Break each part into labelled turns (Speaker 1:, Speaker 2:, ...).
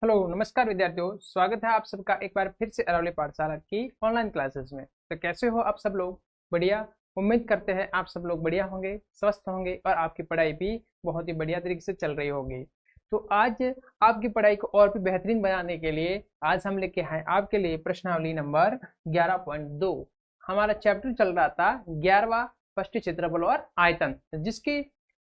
Speaker 1: Hello नमस्कार विद्यार्थियों, स्वागत है आप सबका एक बार फिर से अरावली पाठशाला की ऑनलाइन क्लासेस में। तो कैसे हो आप सब लोग? बढ़िया। उम्मीद करते हैं आप सब लोग बढ़िया होंगे, स्वस्थ होंगे और आपकी पढ़ाई भी बहुत ही बढ़िया तरीके से चल रही होगी। तो आज आपकी पढ़ाई को और भी बेहतरीन बनाने के लिए आज हम लेके आए आपके लिए प्रश्नावली नंबर 11.2। हमारा चैप्टर चल रहा था 11वां पृष्ठ क्षेत्रफल और आयतन, जिसकी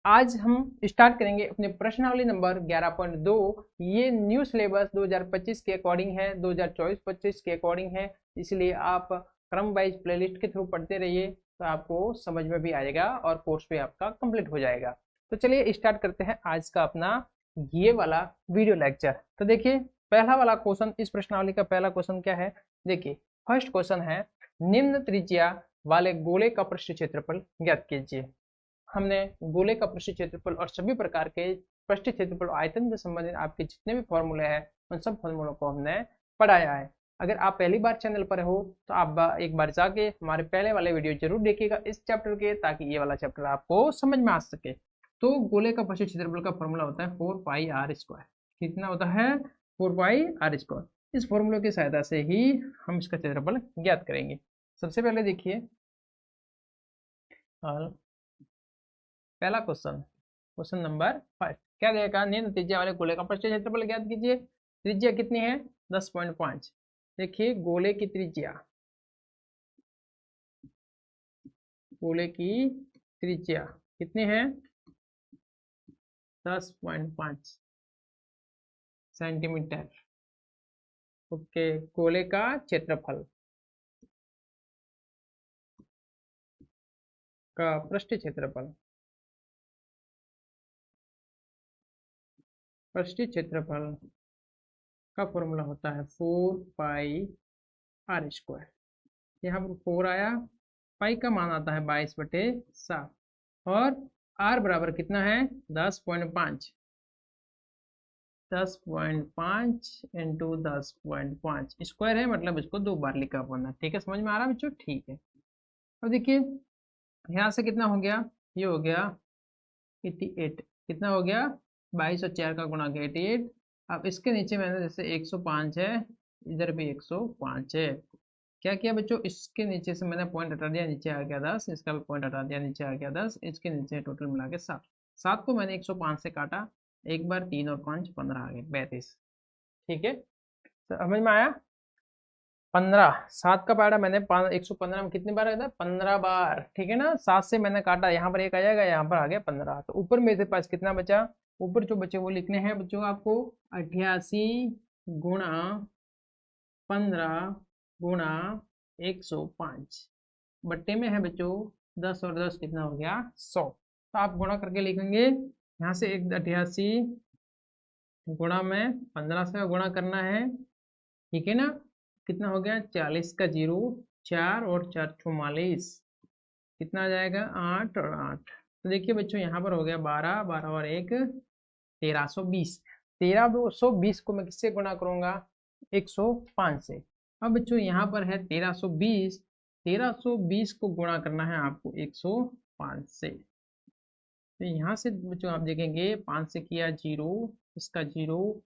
Speaker 1: आज हम स्टार्ट करेंगे अपने प्रश्नावली नंबर 11.2। ये न्यू सिलेबस 2025 के अकॉर्डिंग है, 2024-25 के अकॉर्डिंग है, इसलिए आप क्रम वाइज प्लेलिस्ट के थ्रू पढ़ते रहिए तो आपको समझ में भी आएगा और कोर्स भी आपका कंप्लीट हो जाएगा। तो चलिए स्टार्ट करते हैं आज का अपना ये वाला वीडियो लेक्चर। तो देखिए, पहला वाला क्वेश्चन, इस प्रश्नावली का पहला क्वेश्चन क्या है? देखिए, फर्स्ट क्वेश्चन है, निम्न त्रिज्या वाले गोले का पृष्ठ क्षेत्रफल ज्ञात कीजिए। हमने गोले का पृष्ठ क्षेत्रफल और सभी प्रकार के पृष्ठ क्षेत्रफल आयतन से संबंधित आपके जितने भी फॉर्मूले हैं उन सब फॉर्मूलों को हमने पढ़ाया है। अगर आप पहली बार चैनल पर हो तो आप एक बार जाके हमारे पहले वाले वीडियो जरूर देखिएगा इस चैप्टर के, ताकि ये वाला चैप्टर आपको समझ में आ सके। तो गोले का पृष्ठ क्षेत्रफल का फॉर्मूला होता है 4πr²। कितना होता है? 4πr²। इस फॉर्मूले की सहायता से ही हम इसका क्षेत्रफल ज्ञात करेंगे। सबसे पहले देखिए पहला क्वेश्चन, क्वेश्चन नंबर 5 क्या देगा? निम्न त्रिज्या वाले गोले का पृष्ठ क्षेत्रफल ज्ञात कीजिए। त्रिज्या कितनी है? 10.5। देखिए, गोले की त्रिज्या, गोले की त्रिज्या कितनी है? 10.5 सेंटीमीटर। ओके, गोले का क्षेत्रफल का पृष्ठ क्षेत्रफल, पृष्ठ क्षेत्रफल का फॉर्मूला होता है 4πr²। यहाँ पर 4 आया, पाई का मान आता है 22/7 और आर बराबर कितना है? 10.5। 10.5 इंटू 10.5 स्क्वायर है, मतलब इसको दो बार लिखा पड़ना। ठीक है, समझ में आ रहा है बच्चों? ठीक है। अब देखिए, यहाँ से कितना हो गया? ये हो गया 88। कितना हो गया? 22 और 4 का गुणा किया 88। अब इसके नीचे मैंने जैसे 105 है, इधर भी 105 है। क्या किया बच्चों? इसके नीचे से मैंने पॉइंट हटा दिया, नीचे आ गया 10। इसका भी पॉइंट हटा दिया, नीचे आ गया 10। इसके नीचे टोटल मिला के 7। 7 को मैंने 105 से काटा, एक बार 3 और 5 15 आ गए 32। ठीक है, तो समझ में आया? 15, 7 का पारा मैंने 115 में कितनी बार आया था? 15 बार। ठीक है ना, 7 से मैंने काटा, यहाँ पर एक आ जाएगा, यहाँ पर आ गया 15। तो ऊपर मेरे पास कितना बचा? ऊपर जो बचे वो लिखने हैं बच्चों आपको। 88 गुणा 15 गुणा 105 बट्टे में है बच्चों 10 और 10 कितना हो गया? 100। तो आप गुणा करके लिखेंगे, यहाँ से 88 गुणा में 15 से गुणा करना है। ठीक है ना, कितना हो गया? 40 का जीरो, 4 और 4 44, कितना आ जाएगा? 8 और 8। तो देखिए बच्चों, यहाँ पर हो गया 12, 12 और 1 1320। 1320 को मैं किससे गुणा करूंगा? 105 से। अब बच्चों यहाँ पर है 1320, 1320 को गुणा करना है आपको 105 से। तो यहाँ से बच्चों आप देखेंगे 5 से किया जीरो, इसका जीरो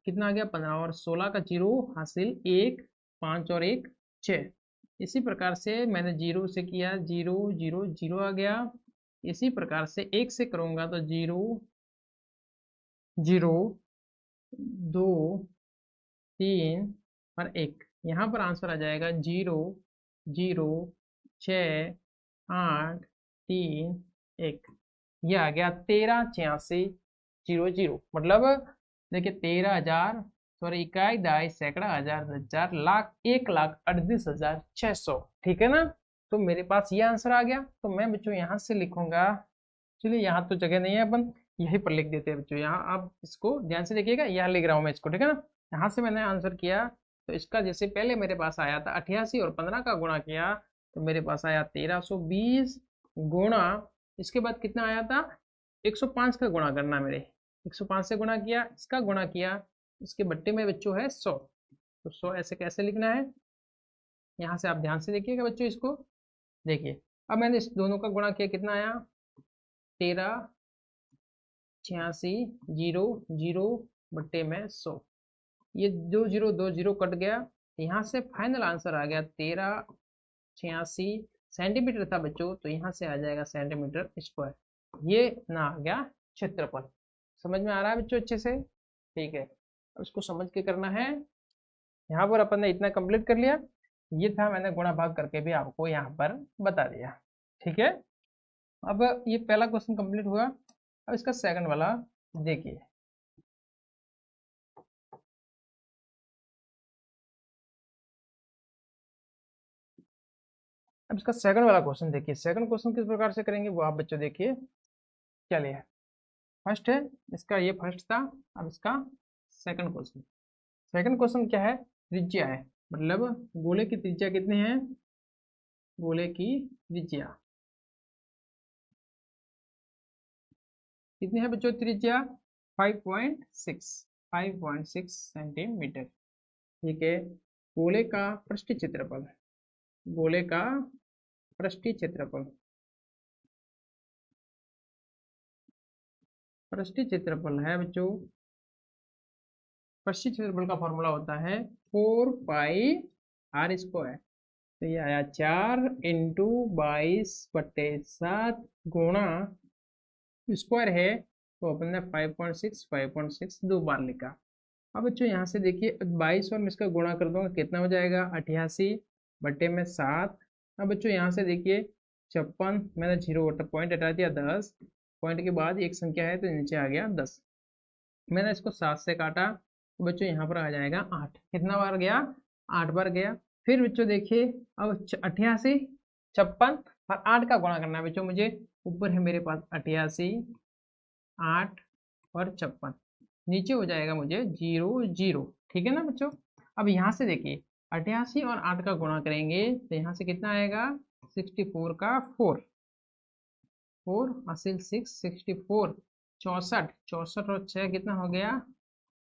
Speaker 1: कितना आ गया? 15 और 16 का जीरो हासिल 1, 5 और 1 6। इसी प्रकार से मैंने जीरो से किया, जीरो जीरो जीरो आ गया। इसी प्रकार से 1 से करूंगा तो जीरो जीरो 2 3 और 1। यहाँ पर आंसर आ जाएगा 0 0 6 8 3 1। यह आ गया 138600। मतलब देखिए 13,000, सॉरी, इकाई, दहाई, सैकड़ा, हजार, हजार, लाख, 1,38,600। ठीक है ना, तो मेरे पास ये आंसर आ गया। तो मैं बच्चों यहाँ से लिखूंगा, चलिए यहाँ तो जगह नहीं है, अपन यहीं पर लिख देते हैं बच्चों। यहाँ आप इसको ध्यान से देखिएगा, यहाँ लिख रहा हूँ मैं इसको। ठीक है ना, यहाँ से मैंने आंसर किया तो इसका जैसे पहले मेरे पास आया था 88 और 15 का गुणा किया तो मेरे पास आया 1320 गुणा, इसके बाद कितना आया था? 105 का गुणा करना मेरे, 105 से गुणा किया, इसका गुणा किया, इसके बट्टे में बच्चों है 100। तो 100 ऐसे कैसे लिखना है? यहाँ से आप ध्यान से देखिएगा बच्चों इसको। देखिए, अब मैंने इस दोनों का गुणा किया, कितना आया? 138600 बट्टे में 100। ये 2 0 कट गया, यहाँ से फाइनल आंसर आ गया 1386 सेंटीमीटर था बच्चों, तो यहाँ से आ जाएगा सेंटीमीटर स्क्वायर। ये ना आ गया क्षेत्रफल। समझ में आ रहा है बच्चों अच्छे से? ठीक है, अब इसको समझ के करना है। यहाँ पर अपन ने इतना कंप्लीट कर लिया, ये था, मैंने गुणा भाग करके भी आपको यहाँ पर बता दिया। ठीक है, अब ये पहला क्वेश्चन कंप्लीट हुआ। अब इसका सेकंड वाला देखिए। अब इसका सेकंड वाला क्वेश्चन देखिए। सेकंड क्वेश्चन किस प्रकार से करेंगे वो आप बच्चों देखिए। चलिए, फर्स्ट है इसका, ये फर्स्ट था। अब इसका सेकंड क्वेश्चन। सेकंड क्वेश्चन क्या है? त्रिज्या है, मतलब गोले की त्रिज्या कितनी है? गोले की त्रिज्या कितनी है बच्चों? त्रिज्या 5.6 सेंटीमीटर। ठीक है, गोले का पृष्ठीय क्षेत्रफल, गोले का पृष्ठीय क्षेत्रफल, पृष्ठीय क्षेत्रफल है बच्चों, पृष्ठीय क्षेत्रफल का फॉर्मूला होता है 4 पाई r²। तो ये आया 4 × 22/7 गुणा स्क्वायर है, तो अपन ने 5.6 दो बार लिखा। अब बच्चों यहाँ से देखिए, 22 और मैं इसका गुणा कर दूंगा, कितना हो जाएगा? 88/7। अब बच्चों यहाँ से देखिए 56, मैंने 0 पॉइंट हटा दिया, 10 पॉइंट के बाद एक संख्या है तो नीचे आ गया 10। मैंने इसको 7 से काटा, तो बच्चों यहाँ पर आ जाएगा 8। कितना बार गया? 8 बार गया। फिर बच्चों देखिए, अब 88, 56 और 8 का गुणा करना है बच्चों मुझे। ऊपर है मेरे पास 88, 8 और 56, नीचे हो जाएगा मुझे 0 0। ठीक है ना बच्चों? अब यहाँ से देखिए 88 और 8 का गुणा करेंगे तो यहाँ से कितना आएगा? 64 का 4, 4 हासिल 6, 64, 64, 64 और 6 कितना हो गया?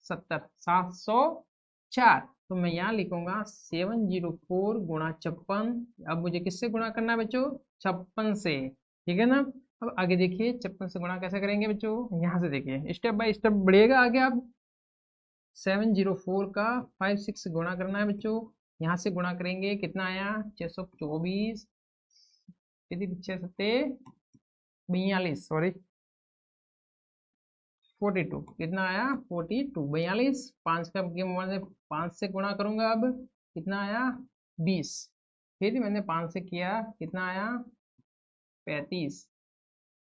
Speaker 1: 70, 704। तो मैं यहाँ लिखूंगा 704 गुणा 56। अब मुझे किससे गुणा करना है बच्चों? 56 से। ठीक है ना? अब आगे देखिए 56 से गुणा कैसे करेंगे बच्चों? यहाँ से देखिए, स्टेप बाय स्टेप बढ़िएगा आगे। अब 704 का 56 से गुणा करना है बच्चों। यहाँ से गुणा करेंगे, कितना आया? 624, 42, सॉरी 42, कितना आया? 42, 42, 5 का 5 से गुणा करूंगा। अब कितना आया? 20। फिर मैंने 5 से किया, कितना आया? 35,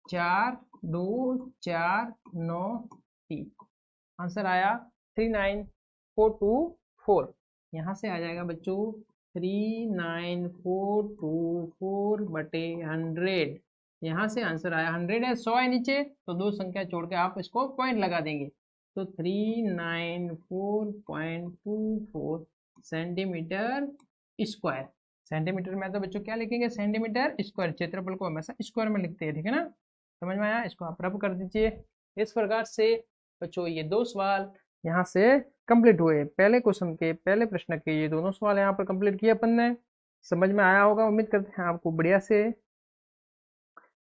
Speaker 1: 4 2 4 9 3, आंसर आया 39424। यहाँ से आ जाएगा बच्चों 39424/100। यहाँ से आंसर आया 100 है, 100 है नीचे, तो दो संख्या छोड़ के आप इसको पॉइंट लगा देंगे, तो 394.24 सेंटीमीटर स्क्वायर। सेंटीमीटर में तो बच्चों क्या लिखेंगे? Centimetre square. क्षेत्रफल को हमेशा स्क्वायर में लिखते हैं। ठीक है ना? समझ में आया? इसको आप रब कर दीजिए। इस प्रकार से बच्चों ये दो सवाल यहाँ से कंप्लीट हुए। पहले क्वेश्चन के, पहले प्रश्न के ये दोनों सवाल यहाँ पर कंप्लीट किए अपन ने। समझ में आया होगा, उम्मीद करते हैं आपको बढ़िया से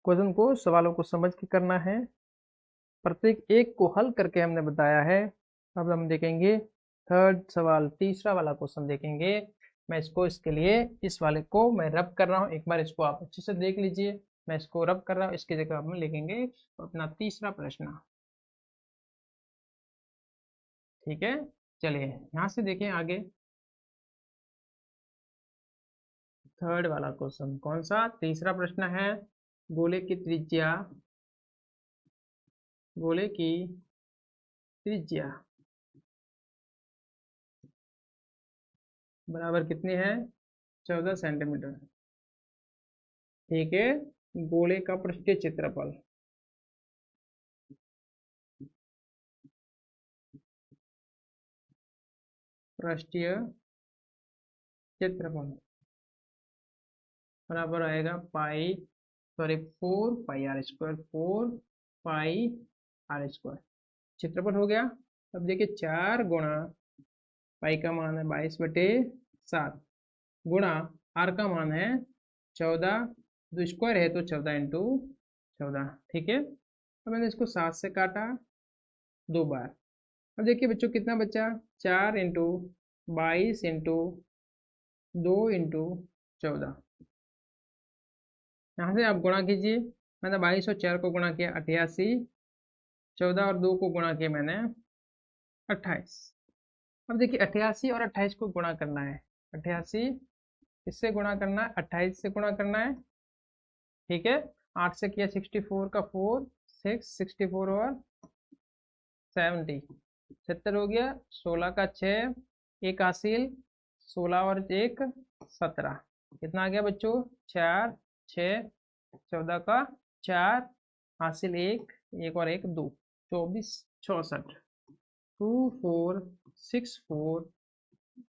Speaker 1: क्वेश्चन को, सवालों को समझ के करना है। प्रत्येक एक को हल करके हमने बताया है। अब हम देखेंगे थर्ड सवाल, तीसरा वाला क्वेश्चन देखेंगे। मैं इसको, इसके लिए इस वाले को मैं रब कर रहा हूँ, एक बार इसको आप अच्छे से देख लीजिए। मैं इसको रब कर रहा हूँ, इसकी जगह हम लिखेंगे अपना तीसरा प्रश्न। ठीक है, चलिए यहाँ से देखें आगे। थर्ड वाला क्वेश्चन कौन सा? तीसरा प्रश्न है, गोले की त्रिज्या, गोले की त्रिज्या बराबर कितनी है? 14 सेंटीमीटर। ठीक है, गोले का पृष्ठीय क्षेत्रफल, पृष्ठीय क्षेत्रफल बराबर आएगा 4 पाई r², 4 पाई r²। क्षेत्रफल हो गया। अब देखिए 4 गुणा पाई का मान है 22/7 गुणा आर का मान है 14, दो स्क्वायर है तो 14 × 14। ठीक है, अब मैंने इसको 7 से काटा 2 बार, अब देखिए बच्चों कितना बचा, 4 इंटू 22 इंटू 2 इंटू 14। यहाँ से आप गुणा कीजिए, मैंने 22 और 4 को गुणा किया 88, 14 और 2 को गुणा किया मैंने 28। अब देखिए 88 और 28 को गुणा करना है, 88 इससे गुणा करना है, 28 से गुणा करना है, ठीक है। 8 से किया 64 का 4, 6, 64 और 70, 70 हो गया, 16 का 6, एक हासिल, 16 और 1 17, कितना आ गया बच्चों, 4, 6, 14 का 4 हासिल 1, 1 और 1 2, 24, 64, 2464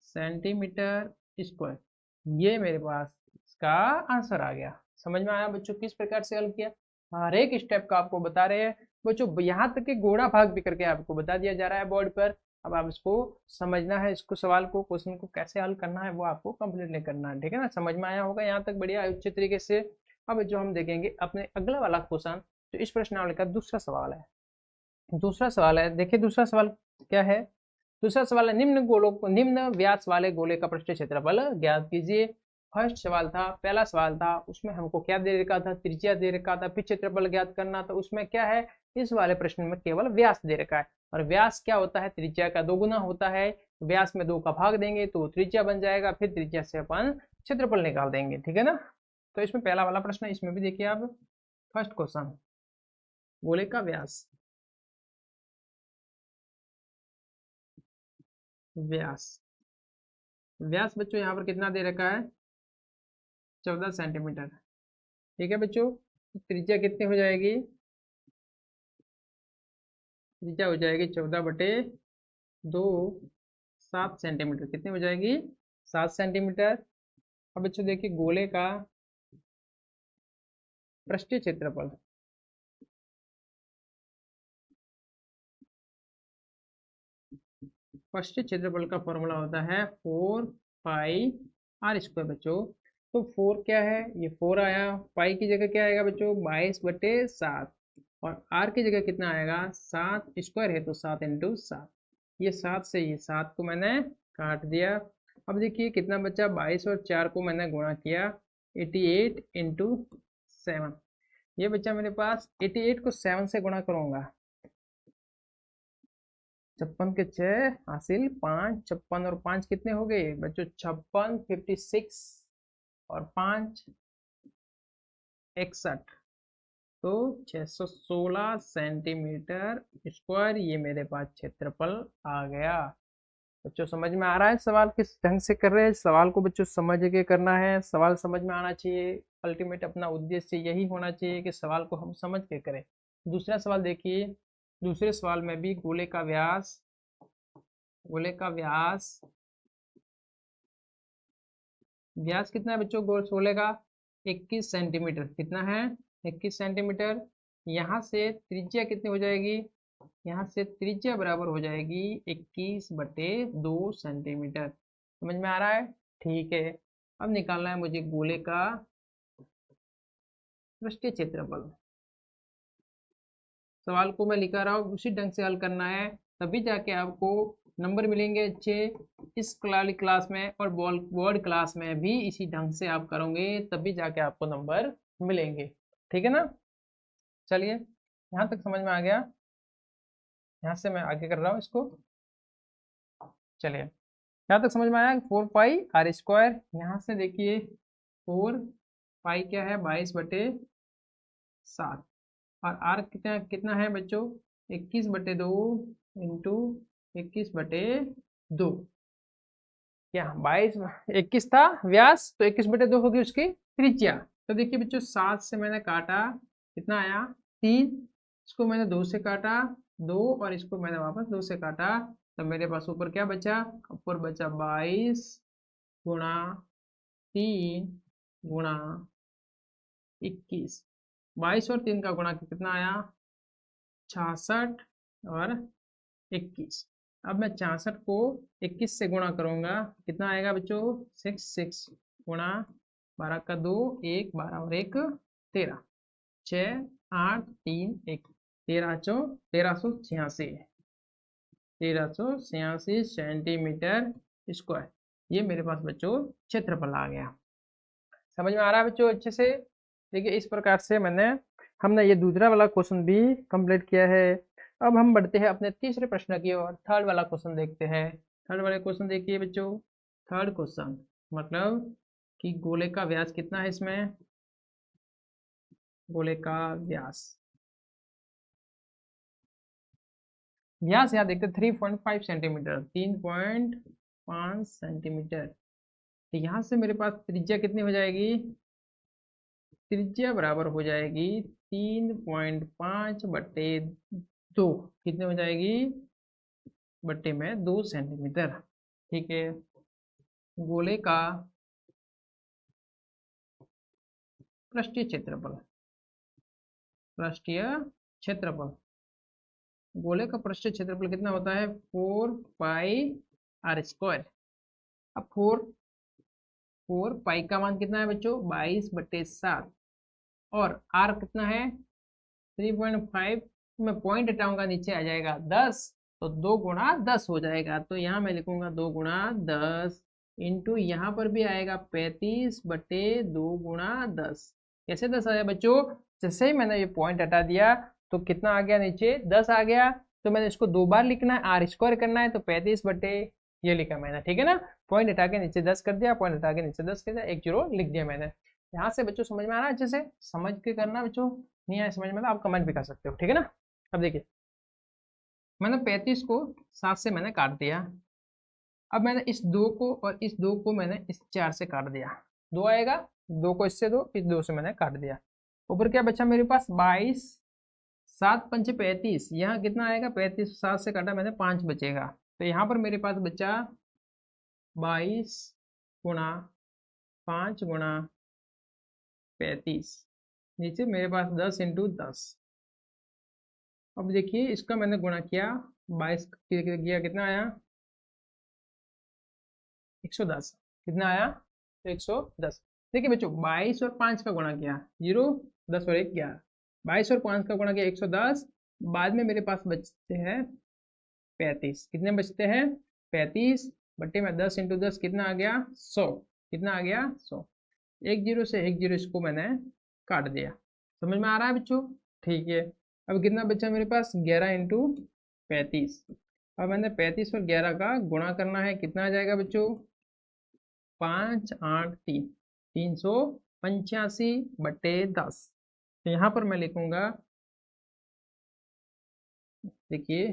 Speaker 1: सेंटीमीटर स्क्वायर। ये मेरे पास इसका आंसर आ गया। समझ में आया बच्चों किस प्रकार से हल किया, हर एक स्टेप का आपको बता रहे हैं बच्चों, यहाँ तक कि गोड़ा भाग भी करके आपको बता दिया जा रहा है बोर्ड पर। अब आप इसको समझना है, इसको सवाल को क्वेश्चन को कैसे हल करना है वो आपको कंप्लीटली करना है, ठीक है ना। समझ में आया होगा यहाँ तक, बढ़िया अच्छे तरीके से। अब जो हम देखेंगे अपने अगला वाला क्वेश्चन, तो इस प्रश्नावली का दूसरा सवाल है। दूसरा सवाल है, देखिए दूसरा सवाल क्या है। दूसरा सवाल है, निम्न व्यास वाले गोले का पृष्ठीय क्षेत्रफल ज्ञात कीजिए। फर्स्ट सवाल था, पहला सवाल था, उसमें हमको क्या दे रखा था, त्रिज्या दे रखा था, फिर क्षेत्रफल ज्ञात करना। तो उसमें क्या है, इस वाले प्रश्न में केवल व्यास दे रखा है, और व्यास क्या होता है, त्रिज्या का 2 गुना होता है। व्यास में 2 का भाग देंगे तो त्रिज्या बन जाएगा, फिर त्रिज्या से अपन क्षेत्रफल निकाल देंगे, ठीक है ना। तो इसमें पहला वाला प्रश्न, इसमें भी देखिए आप, फर्स्ट क्वेश्चन, गोले का व्यास, व्यास व्यास बच्चों यहाँ पर कितना दे रखा है, 14 सेंटीमीटर, ठीक है बच्चों। त्रिज्या कितनी हो जाएगी, त्रिज्या हो जाएगी 14/2, 7 सेंटीमीटर, कितनी हो जाएगी, 7 सेंटीमीटर। अब बच्चों देखिए गोले का पृष्ठीय क्षेत्रफल, पृष्ठीय क्षेत्रफल का फॉर्मूला होता है 4 पाई r² बच्चों। तो 4 क्या है, ये 4 आया, पाई की जगह क्या आएगा बच्चों, 22/7, और r की जगह कितना आएगा, 7 स्क्वायर है तो 7 इंटू 7, ये 7 से ये 7 को मैंने काट दिया। अब देखिए कितना बचा, 22 और 4 को मैंने गुणा किया, 88 इंटू 7, ये बच्चा मेरे पास, 88 को 7 से गुणा करूंगा, 56 के 6 हासिल 5, 56 और 5 कितने हो गए बच्चों, 56, 56 और 5 61, तो 616 सेंटीमीटर स्क्वायर, ये मेरे पास क्षेत्रफल आ गया। बच्चों समझ में आ रहा है सवाल किस ढंग से कर रहे हैं, सवाल को बच्चों समझ के करना है, सवाल समझ में आना चाहिए। अल्टीमेट अपना उद्देश्य यही होना चाहिए कि सवाल को हम समझ के करें। दूसरा सवाल देखिए, दूसरे सवाल में भी गोले का व्यास, गोले का व्यास, व्यास कितना है बच्चों गोले का, 21 सेंटीमीटर, कितना है 21 सेंटीमीटर। यहाँ से त्रिज्या कितनी हो जाएगी, यहाँ से त्रिज्या बराबर हो जाएगी 21/2 सेंटीमीटर। समझ में आ रहा है, ठीक है। अब निकालना है मुझे गोले का पृष्ठीय क्षेत्रफल। सवाल को मैं लिखा रहा हूँ, उसी ढंग से हल करना है, तभी जाके आपको नंबर मिलेंगे अच्छे। इस वाली क्लास में और बोर्ड क्लास में भी इसी ढंग से आप करोगे, तभी जाके आपको नंबर मिलेंगे, ठीक है ना। चलिए यहाँ तक समझ में आ गया, यहाँ से मैं आगे कर रहा हूँ इसको। चलिए यहाँ तक समझ में आया, 4 पाई r², यहाँ से देखिए 4 पाई क्या है, 22/7, और r कितना कितना है बच्चों, 21/2 इंटू 21/2, क्या 21 था व्यास, तो 21/2 होगी उसकी त्रिज्या। तो देखिए बच्चों 7 से मैंने काटा, कितना आया 3, इसको मैंने 2 से काटा 2, और इसको मैंने वापस 2 से काटा, तो मेरे पास ऊपर क्या बचा, ऊपर बचा 22 गुणा 3 गुणा 21, 22 और 3 का गुणा कितना आया 66 और 21। अब मैं 66 को 21 से गुणा करूंगा, कितना आएगा बच्चों 6 गुणा 12 का 2, 1 12 और 1 13, 6 8 3 1, 13 1386, 1386 सेंटीमीटर स्क्वायर। ये मेरे पास बच्चों क्षेत्रफल आ गया। समझ में आ रहा है बच्चों अच्छे से? देखिए इस प्रकार से हमने ये दूसरा वाला क्वेश्चन भी कंप्लीट किया है। अब हम बढ़ते हैं अपने तीसरे प्रश्न की ओर। थर्ड वाला क्वेश्चन देखते हैं। थर्ड वाले क्वेश्चन देखिए बच्चों। थर्ड क्वेश्चन मतलब कि गोले का व्यास कितना है इसमें। गोले का व्यास यहाँ देखते 3.5 सेंटीमीटर, 3.5 सेंटीमीटर। तो यहाँ से मेरे पास त्रिज्या कितनी हो जाएगी। त्रिज्या बराबर हो जाएगी 3.5/2। कितने हो जाएगी बट्टे में 2 सेंटीमीटर। ठीक है। गोले का पृष्ठीय क्षेत्रफल, पृष्ठीय क्षेत्रफल, गोले का पृष्ठीय क्षेत्रफल कितना होता है 4πr²। अब 4 पाई का मान कितना है बच्चों 22/7 और आर कितना है 3.5 में पॉइंट हटाऊंगा नीचे आ जाएगा 10, तो 2 × 10 हो जाएगा। तो यहाँ मैं लिखूंगा 2 × 10 इंटू यहाँ पर भी आएगा 35/2 × 10। कैसे 10 आया बच्चों, जैसे ही मैंने ये पॉइंट हटा दिया तो कितना आ गया नीचे 10 आ गया। तो मैंने इसको 2 बार लिखना है, r² करना है, तो 35 ये लिखा मैंने। ठीक है ना, पॉइंट हटा के नीचे 10 कर दिया, पॉइंट हटा के नीचे 10 कर दिया, 1 0 लिख दिया मैंने। यहाँ से बच्चों समझ में आ रहा है अच्छे से? समझ के करना बच्चों, नहीं आया समझ में तो आप कमेंट भी कर सकते हो। ठीक है ना। अब देखिए मैंने 35 को 7 से मैंने काट दिया। अब मैंने इस 2 को और इस 2 को मैंने इस 4 से काट दिया। 2 आएगा, 2 को इससे 2, इस 2 से मैंने काट दिया। ऊपर क्या बचा मेरे पास 22, 7 पंचे 35, यहाँ कितना आएगा 35, 7 से काटा मैंने 5 बचेगा। तो यहाँ पर मेरे पास बचा 22 गुणा 5 गुणा 35, नीचे मेरे पास 10 × 10। अब देखिए इसका मैंने गुणा किया 22 किया, कितना आया 110। कितना आया तो 110। देखिए बच्चों 22 और 5 का गुणा किया 0, 10 और 1 11, 22 और 5 का गुणा किया 110। बाद में मेरे पास बचते हैं 35। कितने बचते हैं 35 बट्टे में 10 × 10 कितना आ गया 100। कितना आ गया 100। 1 0 से 1 0 इसको मैंने काट दिया। समझ में आ रहा है बच्चों? ठीक है। अब कितना बचा मेरे पास 11 × 35। अब मैंने 35 और 11 का गुणा करना है, कितना आ जाएगा बच्चों 5 8 3, 385/10। तो यहाँ पर मैं लिखूंगा, देखिए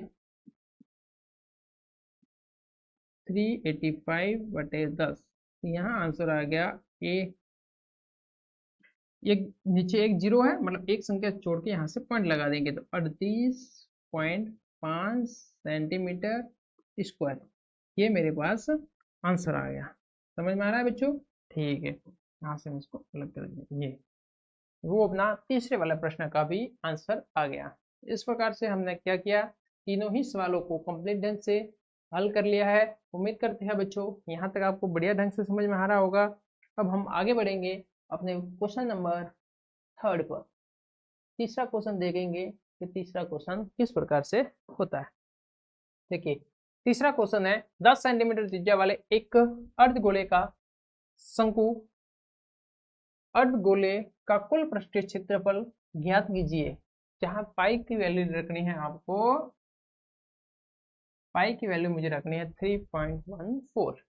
Speaker 1: 385/10। यहाँ आंसर आ गया ए। एक नीचे 1 0 है, मतलब एक संख्या छोड़ के यहाँ से पॉइंट लगा देंगे तो 38.5 सेंटीमीटर स्क्वायर। ये मेरे पास आंसर आ गया। समझ में आ रहा है बच्चों? ठीक है, यहाँ से हम इसको अलग कर देंगे। ये वो अपना तीसरे वाले प्रश्न का भी आंसर आ गया। इस प्रकार से हमने क्या किया, तीनों ही सवालों को कंप्लीट ढंग से हल कर लिया है। उम्मीद करते हैं बच्चों यहाँ तक आपको बढ़िया ढंग से समझ में आ रहा होगा। अब हम आगे बढ़ेंगे अपने क्वेश्चन नंबर 3 पर। तीसरा क्वेश्चन देखेंगे कि तीसरा क्वेश्चन किस प्रकार से होता है। देखिए तीसरा क्वेश्चन है 10 सेंटीमीटर त्रिज्या वाले एक अर्धगोले का शंकु अर्धगोले का कुल पृष्ठीय क्षेत्रफल ज्ञात कीजिए। जहां पाई की वैल्यू रखनी है आपको, पाई की वैल्यू मुझे रखनी है 3.14।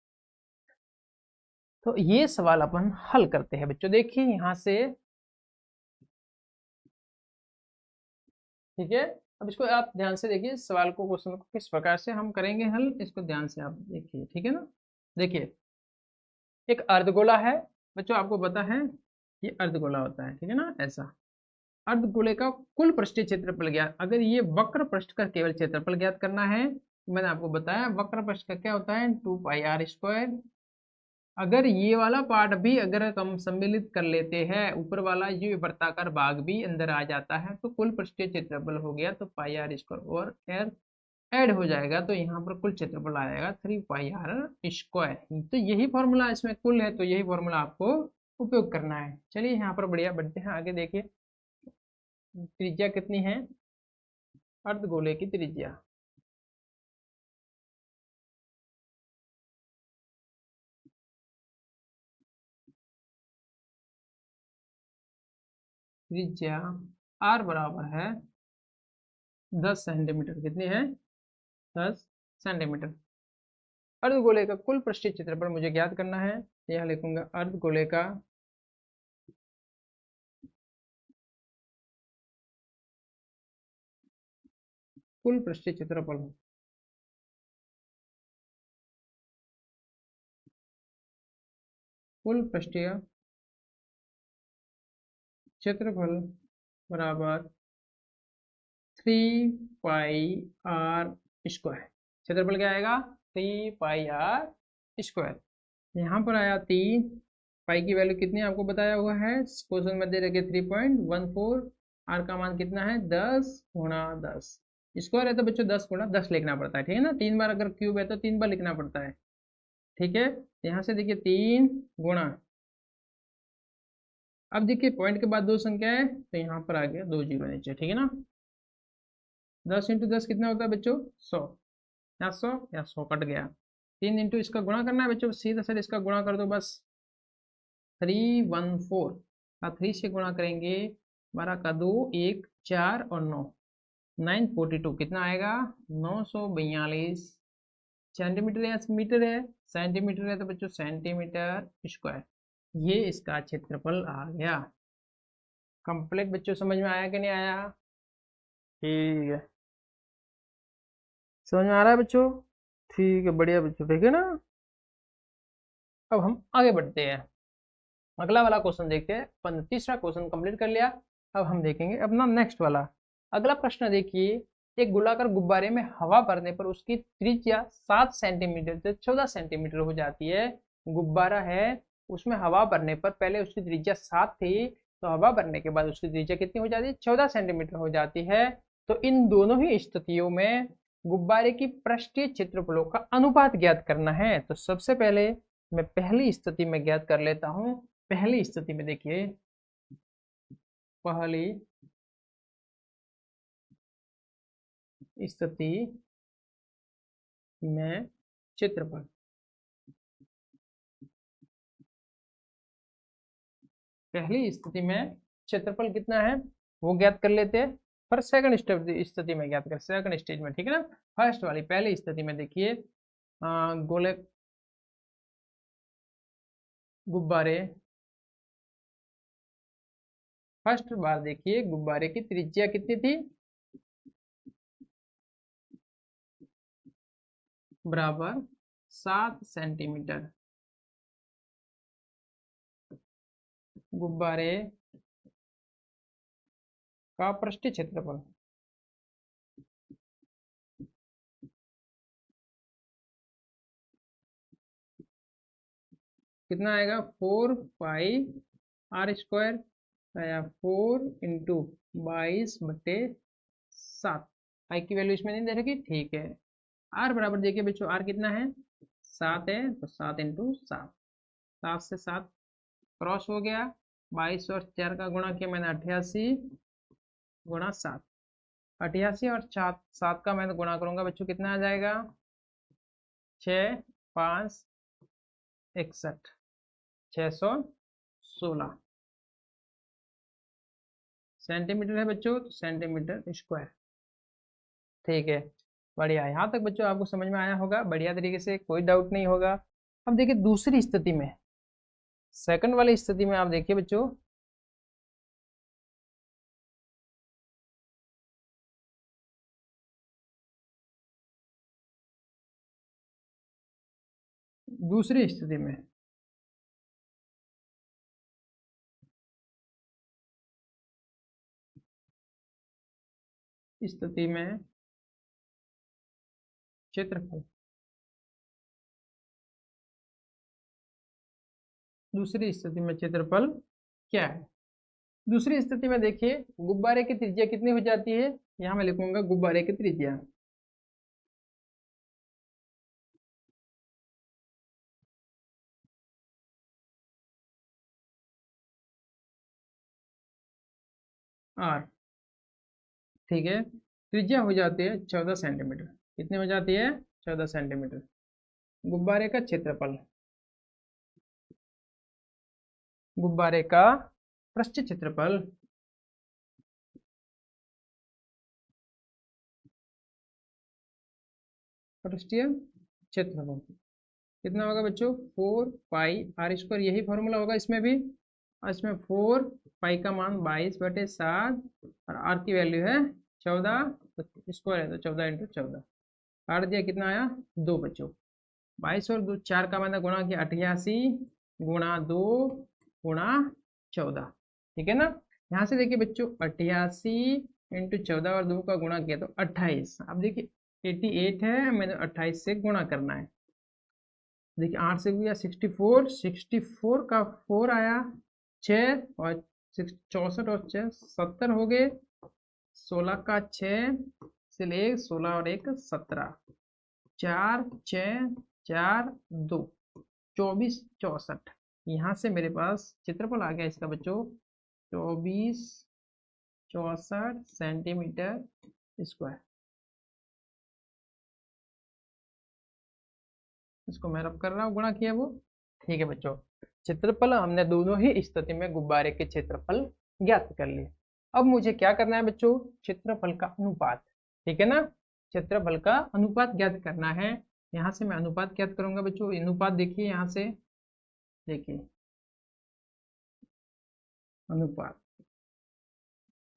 Speaker 1: तो ये सवाल अपन हल करते हैं बच्चों। देखिए यहां से, ठीक है। अब इसको आप ध्यान से देखिए, सवाल को क्वेश्चन को किस प्रकार से हम करेंगे हल, इसको ध्यान से आप देखिए। ठीक है ना। देखिए एक अर्धगोला है बच्चों, आपको पता है ये अर्धगोला होता है। ठीक है ना, ऐसा अर्धगोले का कुल पृष्ठीय क्षेत्रफल ज्ञात। अगर ये वक्र पृष्ठ का केवल क्षेत्रफल ज्ञात करना है, तो मैंने आपको बताया वक्र पृष्ठ का क्या होता है 2πr²। अगर ये वाला पार्ट भी अगर हम सम्मिलित कर लेते हैं, ऊपर वाला ये वृत्ताकार भाग भी अंदर आ जाता है, तो कुल पृष्ठीय क्षेत्रफल हो गया तो πr² और r ऐड हो जाएगा, तो यहाँ पर कुल क्षेत्रफल आएगा 3πr²। तो यही फॉर्मूला इसमें कुल है, तो यही फॉर्मूला आपको उपयोग करना है। चलिए यहाँ पर बढ़िया बढ़ते हैं आगे। देखिए त्रिज्या कितनी है अर्धगोले की त्रिज्या, त्रिज्या r बराबर है 10 सेंटीमीटर। कितनी है? 10 सेंटीमीटर। अर्धगोले का कुल पृष्ठीय क्षेत्रफल मुझे ज्ञात करना है। यह लिखूंगा अर्धगोले का कुल पृष्ठीय क्षेत्रफल। कुल पृष्ठीय क्षेत्रफल बराबर 3πr स्क्वायर। क्षेत्रफल क्या आएगा? 3πr square. यहाँ पर आया 3, पाई की वैल्यू कितनी आपको बताया हुआ है, क्वेश्चन में दे रखे 3.14। आर का मान कितना है? 10 गुणा 10। स्क्वायर है तो बच्चों 10 गुणा 10 लिखना पड़ता है, ठीक है ना। 3 बार अगर क्यूब है तो 3 बार लिखना पड़ता है, ठीक है। यहाँ से देखिए 3 गुणा, अब देखिए पॉइंट के बाद 2 संख्या है तो यहाँ पर आ गया 2 जीरो नीचे, ठीक है ना। 10 इंटू 10 कितना होता है बच्चों? 100। यहाँ 100 या 100 कट गया। 3 इंटू इसका गुणा करना है बच्चों, सीधा सीधा इसका गुणा कर दो बस। 314 का 3 से गुणा करेंगे, 12 का 2, 1, 4 और 9, 942। कितना आएगा? 942 सेंटीमीटर या मीटर है? सेंटीमीटर है तो बच्चों सेंटीमीटर स्क्वायर। ये इसका क्षेत्रफल आ गया। कंप्लीट बच्चों, समझ में आया कि नहीं आया? ठीक है, समझ में आ रहा है बच्चों? ठीक है, बढ़िया बच्चों, ठीक है ना। अब हम आगे बढ़ते हैं, अगला वाला क्वेश्चन देखते हैं। तीसरा क्वेश्चन कंप्लीट कर लिया। अब हम देखेंगे अपना नेक्स्ट वाला। अगला प्रश्न देखिए, एक गोलाकार गुब्बारे में हवा भरने पर उसकी त्रिज्या 7 सेंटीमीटर से 14 सेंटीमीटर हो जाती है। गुब्बारा है, उसमें हवा भरने पर पहले उसकी त्रिज्या 7 थी, तो हवा भरने के बाद उसकी त्रिज्या कितनी हो जाती है? 14 सेंटीमीटर हो जाती है। तो इन दोनों ही स्थितियों में गुब्बारे की पृष्ठीय क्षेत्रफलों का अनुपात ज्ञात करना है। तो सबसे पहले मैं पहली स्थिति में ज्ञात कर लेता हूँ। पहली स्थिति में देखिए, पहली स्थिति में क्षेत्रफल, पहली स्थिति में क्षेत्रफल कितना है वो ज्ञात कर लेते हैं। पर सेकंड स्थिति में ज्ञात कर, सेकंड स्टेज में, ठीक है ना। फर्स्ट वाली पहली स्थिति में देखिए, गोले गुब्बारे, फर्स्ट बार देखिए गुब्बारे की त्रिज्या कितनी थी? बराबर 7 सेंटीमीटर। गुब्बारे का पृष्ठीय क्षेत्रफल कितना आएगा? 4πr स्क्वायर या 4 इंटू 22/7। आई की वैल्यू इसमें नहीं दे रखी, ठीक है। आर बराबर देखिए बच्चों, आर कितना है? 7 है, तो 7 इंटू 7, 7 से 7 क्रॉस हो गया। 22 और 4 का गुणा किया मैंने, 88 गुणा 7। 88 और 7 का मैं गुणा करूंगा बच्चों, कितना आ जाएगा? 6, 5, 61, 616 सेंटीमीटर है बच्चों, तो सेंटीमीटर स्क्वायर, ठीक है। बढ़िया, यहाँ तक बच्चों आपको समझ में आया होगा बढ़िया तरीके से, कोई डाउट नहीं होगा। अब देखिए दूसरी स्थिति में, सेकंड वाली स्थिति में आप देखिए बच्चों, दूसरी स्थिति में स्थिति में क्षेत्रफल, दूसरी स्थिति में क्षेत्रफल क्या है? दूसरी स्थिति में देखिए गुब्बारे की त्रिज्या कितनी हो जाती है? यहाँ मैं लिखूंगा गुब्बारे की त्रिज्या, आर, ठीक है। त्रिज्या हो जाती है 14 सेंटीमीटर। कितनी हो जाती है? 14 सेंटीमीटर। गुब्बारे का क्षेत्रफल, गुब्बारे का पृष्ठ क्षेत्रफल पृष्ठीय क्षेत्रफल कितना होगा बच्चों 4 पाई r²। यही फॉर्मूला होगा इसमें भी, और इसमें 4 पाई का मान 22/7 और r की वैल्यू है 14, तो स्क्वायर है तो 14 × 14 काट दिया, कितना आया 2 बच्चों। 22 और 2 4 का मैंने गुणा किया 88 गुणा 2 गुणा 14, ठीक है ना। यहाँ से देखिए बच्चों 88 × 14 और 2 का गुणा किया तो 28। अब देखिए 88 है, मैंने 28 से गुणा करना है। देखिए 8 से गया 64, 64 का 4 आया 6 और 64 और 6 70 हो गए। 16 का 6 से 1 16 और 1 17, 4 6 4 2 24 64। यहाँ से मेरे पास क्षेत्रफल आ गया इसका बच्चों 24 64 सेंटीमीटर स्क्वायर। इसको मैं रब कर रहा हूँ, गुणा किया वो, ठीक है बच्चों। क्षेत्रफल हमने दोनों ही स्थिति में गुब्बारे के क्षेत्रफल ज्ञात कर लिए। अब मुझे क्या करना है बच्चों, क्षेत्रफल का अनुपात, ठीक है ना। क्षेत्रफल का अनुपात ज्ञात करना है। यहाँ से मैं अनुपात ज्ञात करूंगा बच्चों। अनुपात देखिए, यहाँ से देखिए अनुपात,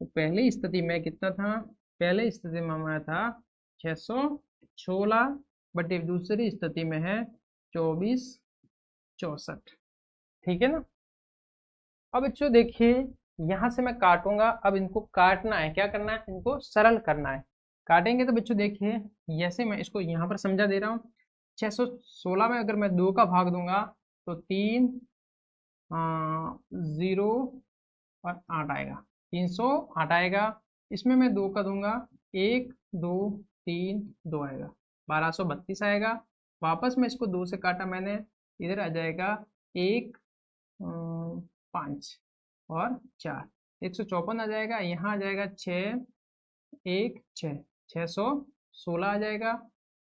Speaker 1: तो पहली स्थिति में कितना था, पहले स्थिति में हमारा था 616 बटे दूसरी स्थिति में है 24 64, ठीक है ना। अब बच्चों देखिए यहाँ से मैं काटूंगा, अब इनको काटना है, क्या करना है, इनको सरल करना है। काटेंगे तो बच्चों देखिए जैसे मैं इसको यहाँ पर समझा दे रहा हूँ, 616 में अगर मैं 2 का भाग दूंगा तो 3 0 और 8 आएगा, 308 आएगा। इसमें मैं 2 का दूंगा 1 2 3 2 आएगा, 1232 आएगा। वापस में इसको 2 से काटा मैंने, इधर आ जाएगा 1 5 और 4, 154 आ जाएगा। यहाँ आ जाएगा 6 1 6 616 आ जाएगा।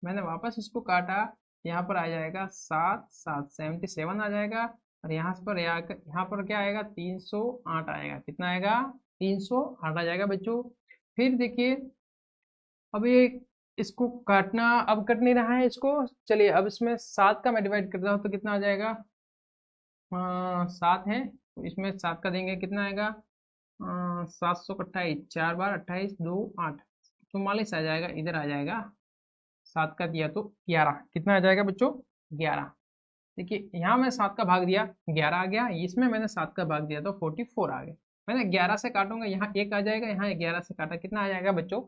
Speaker 1: मैंने वापस इसको काटा, यहाँ पर आ जाएगा 7 7 77 आ जाएगा। और यहाँ पर क्या आएगा 308 आएगा, कितना आएगा 308 आ जाएगा बच्चों। फिर देखिए अब ये इसको काटना अब कट नहीं रहा है इसको, चलिए अब इसमें 7 का मैं डिवाइड करता हूँ तो कितना आ जाएगा, 7 है तो इसमें 7 का देंगे, कितना आएगा 728, 4 बार 28 2 8 44 आ जाएगा। इधर आ जाएगा 7 का दिया तो 11, कितना आ जाएगा बच्चों 11। देखिए यहाँ मैं 7 का भाग दिया 11 आ गया, इसमें मैंने 7 का भाग दिया तो 44 आ गया। मैंने 11 से काटूंगा, यहाँ 1 आ जाएगा, यहाँ 11 से काटा कितना आ जाएगा बच्चों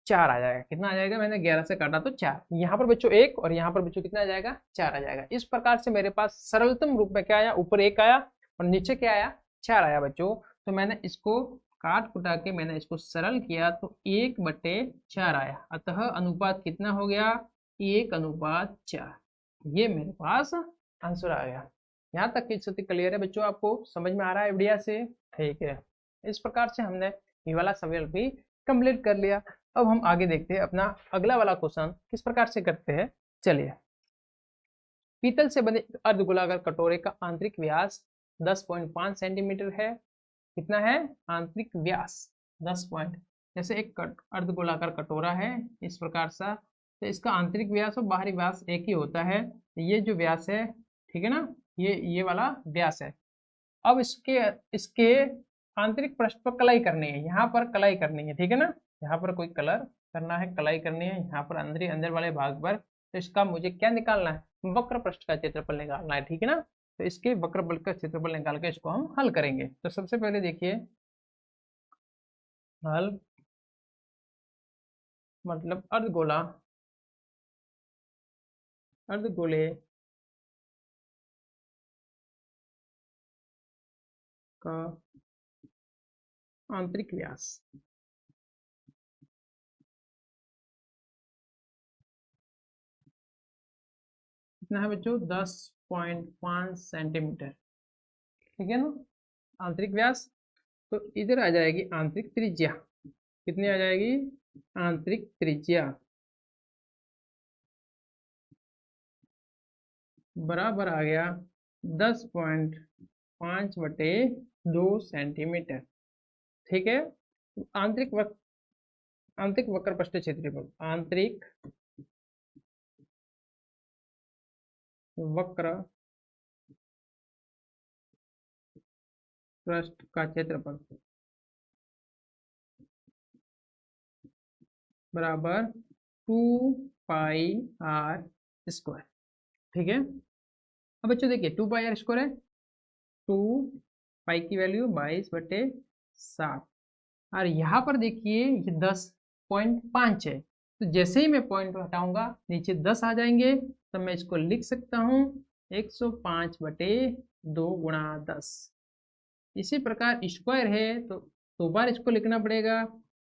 Speaker 1: 4 आ जाएगा, कितना आ जाएगा, मैंने 11 से काटा तो 4। यहाँ पर बच्चों 1 और यहाँ पर बच्चों कितना आ जाएगा 4 आ जाएगा। इस प्रकार से मेरे पास सरलतम रूप में क्या आया, ऊपर 1 आया और नीचे क्या आया 4 आया बच्चों। तो मैंने इसको काट कुटा के मैंने इसको सरल किया तो 1/4 आया। अतः अनुपात कितना हो गया 1/4। ये मेरे पास आंसर आ गया। यहाँ तक की स्थिति क्लियर है बच्चों, आपको समझ में आ रहा है बढ़िया से, ठीक है। इस प्रकार से हमने ये वाला सवाल भी कंप्लीट कर लिया। अब हम आगे देखते हैं अपना अगला वाला क्वेश्चन किस प्रकार से करते हैं। चलिए, पीतल से बने अर्धगोलाकार कटोरे का आंतरिक व्यास 10.5 सेंटीमीटर है। कितना है आंतरिक व्यास 10 पॉइंट, जैसे एक अर्धगोलाकार कटोरा है इस प्रकार सा, तो इसका आंतरिक व्यास और बाहरी व्यास एक ही होता है। ये जो व्यास है, ठीक है ना, ये वाला व्यास है। अब इसके इसके आंतरिक पृष्ठ पर कलाई करनी है, यहाँ पर कलाई करनी है, ठीक है ना, यहाँ पर कोई कलर करना है, कलाई करनी है यहाँ पर अंदर वाले भाग पर। तो इसका मुझे क्या निकालना है, वक्र पृष्ठ का क्षेत्रफल निकालना है, ठीक है ना। तो इसके वक्र पृष्ठ का क्षेत्रफल निकाल के इसको हम हल करेंगे। तो सबसे पहले देखिए हल मतलब अर्धगोले का आंतरिक व्यास कितना है बच्चों 10.5 सेंटीमीटर, ठीक है ना आंतरिक व्यास। तो इधर आ जाएगी आंतरिक त्रिज्या, कितनी आ जाएगी आंतरिक त्रिज्या बराबर आ गया 10.5/2 सेंटीमीटर, ठीक है। आंतरिक वक्र पृष्ठ क्षेत्रफल, आंतरिक वक्र पृष्ठ का क्षेत्रफल बराबर 2 पाई r स्क्वायर। ठीक है, अब बच्चों देखिए 2 पाई r स्क्वायर है, 2 पाई की वैल्यू 22/7, और यहाँ पर देखिए ये 10.5 है, तो जैसे ही मैं पॉइंट हटाऊंगा नीचे 10 आ जाएंगे, तो मैं इसको लिख सकता हूँ 105/2 गुणा 10। इसी प्रकार स्क्वायर है तो 2 बार इसको लिखना पड़ेगा,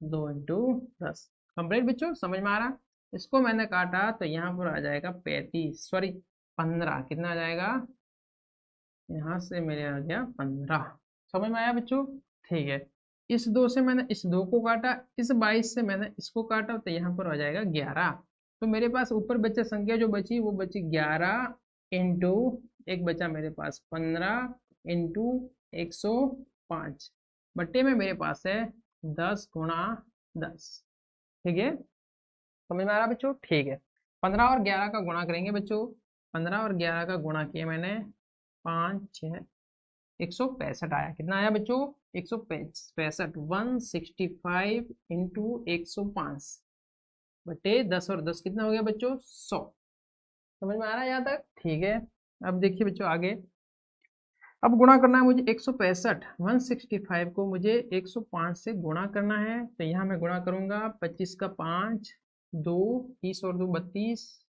Speaker 1: 2 × 10। कंप्लीट बच्चों, समझ में आ रहा? इसको मैंने काटा तो यहाँ पर आ जाएगा 35, सॉरी 15, कितना आ जाएगा, यहाँ से मेरे आ गया 15। समझ में आया बच्चों? ठीक है, इस 2 से मैंने इस 2 को काटा, इस 22 से मैंने इसको काटा, तो यहाँ पर आ जाएगा 11। तो मेरे पास ऊपर बचे संख्या जो बची वो बची 11 इंटू एक बचा मेरे पास 15 इंटू 105 बट्टे में मेरे पास है 10 × 10। ठीक है, समझ में आ रहा बच्चों? ठीक है, 15 और 11 का गुणा करेंगे बच्चों। 15 और 11 का गुणा किया मैंने, 5 6 165 आया। कितना आया बच्चों? 165। 165 इंटू 105 बटे 10 और 10 कितना हो गया बच्चों? 100। समझ में आ रहा है यहाँ तक? ठीक है, अब देखिए बच्चों आगे, अब गुणा करना है मुझे 165, 165 को मुझे 105 से गुणा करना है, तो यहाँ मैं गुणा करूंगा, 25 का 5, 2 30 और 2 32,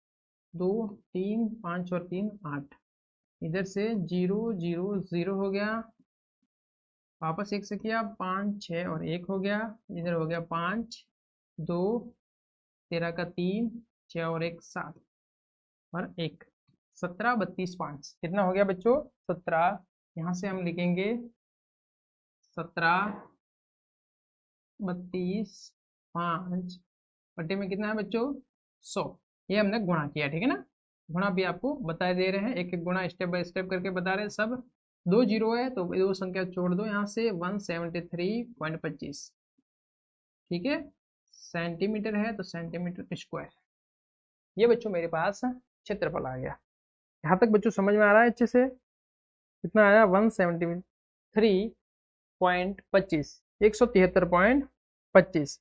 Speaker 1: 2 3 5 और 3 8, इधर से 0 0 0 हो गया, वापस 1 से किया, 5 6 और 1 हो गया, इधर हो गया 5 2 13 का 3 6 और 1 7 और 1 17 32 5 कितना हो गया बच्चों? 17। यहाँ से हम लिखेंगे 17 32 5 बटे में कितना है बच्चों? 100। ये हमने गुणा किया, ठीक है ना? गुणा भी आपको बता दे रहे हैं, एक एक गुणा स्टेप बाय स्टेप करके बता रहे हैं सब। 2 जीरो है तो 2 संख्या छोड़ दो यहाँ से, 173.25। ठीक है, सेंटीमीटर है तो सेंटीमीटर स्क्वायर। ये बच्चों मेरे पास क्षेत्रफल आ गया। यहाँ तक बच्चों समझ में आ रहा है अच्छे से? कितना आया? 173.25, 173.25।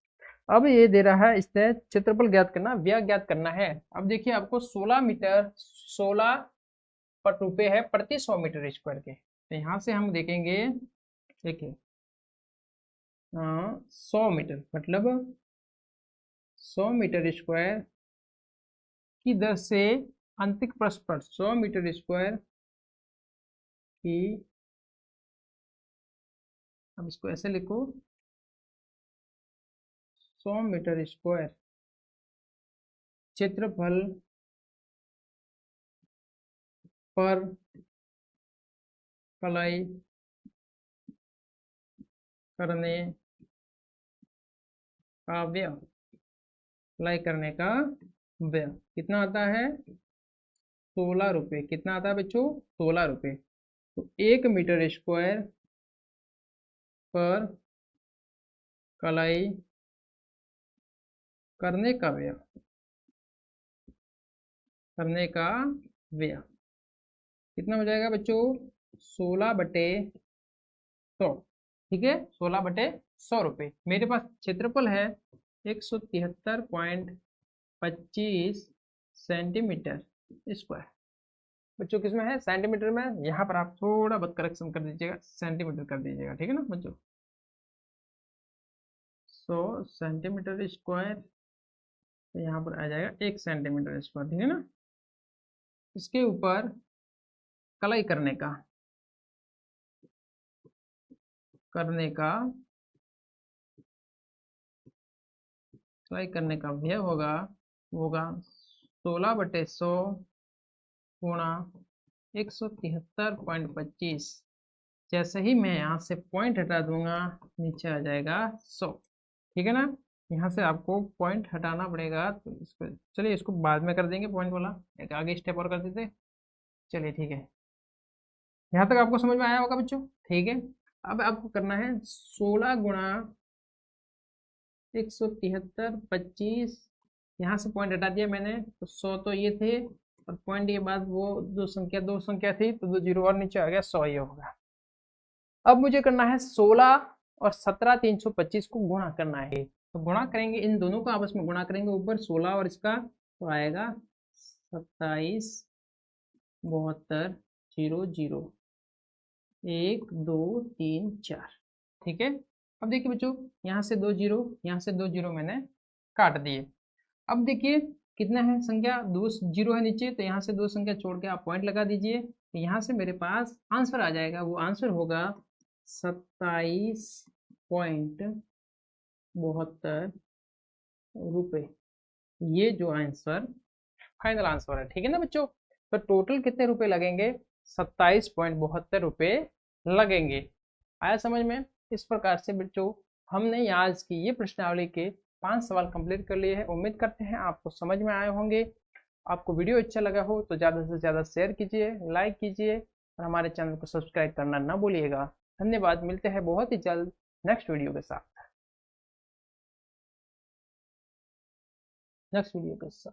Speaker 1: अब ये दे रहा है, इसने क्षेत्रफल ज्ञात करना, व्यय ज्ञात करना है। अब देखिए आपको 16 मीटर 16 रुपए है प्रति 100 मीटर स्क्वायर के, तो यहाँ से हम देखेंगे, देखिए 100 मीटर मतलब 100 मीटर स्क्वायर की दर से अंतिक पृष्ठ पर 100 मीटर स्क्वायर की, अब इसको ऐसे लिखो, 100 मीटर स्क्वायर क्षेत्रफल पर कलाई करने का व्यय, कलाई करने का व्यय कितना आता है? 16 रुपये। कितना आता है बच्चों? 16 रुपये। तो 1 मीटर स्क्वायर पर कलाई करने का व्यय, करने का व्यय कितना हो जाएगा बच्चों? 16/100। ठीक है, 16/100 रुपये। मेरे पास क्षेत्रफल है 173.25 सेंटीमीटर स्क्वायर। बच्चों किसमें है? सेंटीमीटर में। यहाँ पर आप थोड़ा बहुत करेक्शन कर दीजिएगा, सेंटीमीटर कर दीजिएगा, ठीक है ना बच्चों? 100 सेंटीमीटर स्क्वायर, तो यहाँ पर आ जाएगा 1 सेंटीमीटर स्क्वायर, ठीक है ना? इसके ऊपर कलाई करने का, करने का कलाई करने का व्यय होगा, होगा 16/100 गुणा 173.25। जैसे ही मैं यहाँ से पॉइंट हटा दूंगा नीचे आ जाएगा 100। ठीक है ना? यहाँ से आपको पॉइंट हटाना पड़ेगा, तो इसको चलिए इसको बाद में कर देंगे पॉइंट वाला, एक आगे स्टेप और कर देते। चलिए ठीक है, यहाँ तक आपको समझ में आया होगा बच्चों? ठीक है, अब आपको करना है 16 गुणा 173.25, यहाँ से पॉइंट हटा दिया मैंने, तो 100 तो ये थे, और पॉइंट के बाद वो दो संख्या थी तो 2 जीरो और नीचे आ गया, 100 ये होगा। अब मुझे करना है 16 और 17 325 को गुणा करना है। तो गुणा करेंगे, इन दोनों को आपस में गुणा करेंगे, ऊपर 16 और इसका तो आएगा 27 72 0 0 1 2 3 4। ठीक है, अब देखिए बच्चों, यहाँ से 2 जीरो, यहाँ से 2 जीरो मैंने काट दिए। अब देखिए कितना है संख्या, 2 जीरो है नीचे, तो यहाँ से 2 संख्या छोड़ के आप पॉइंट लगा दीजिए, तो यहाँ से मेरे पास आंसर आ जाएगा। वो आंसर होगा 27.72 रुपये। ये जो आंसर फाइनल आंसर है, ठीक है ना बच्चों। तो टोटल कितने रुपए लगेंगे, 27.72 रुपये लगेंगे। आया समझ में। इस प्रकार से बच्चों हमने आज की ये प्रश्नावली के 5 सवाल कंप्लीट कर लिए हैं। उम्मीद करते हैं आपको समझ में आए होंगे। आपको वीडियो अच्छा लगा हो तो ज़्यादा से ज़्यादा शेयर कीजिए, लाइक कीजिए और हमारे चैनल को सब्सक्राइब करना ना भूलिएगा। धन्यवाद, मिलते हैं बहुत ही जल्द नेक्स्ट वीडियो के साथ।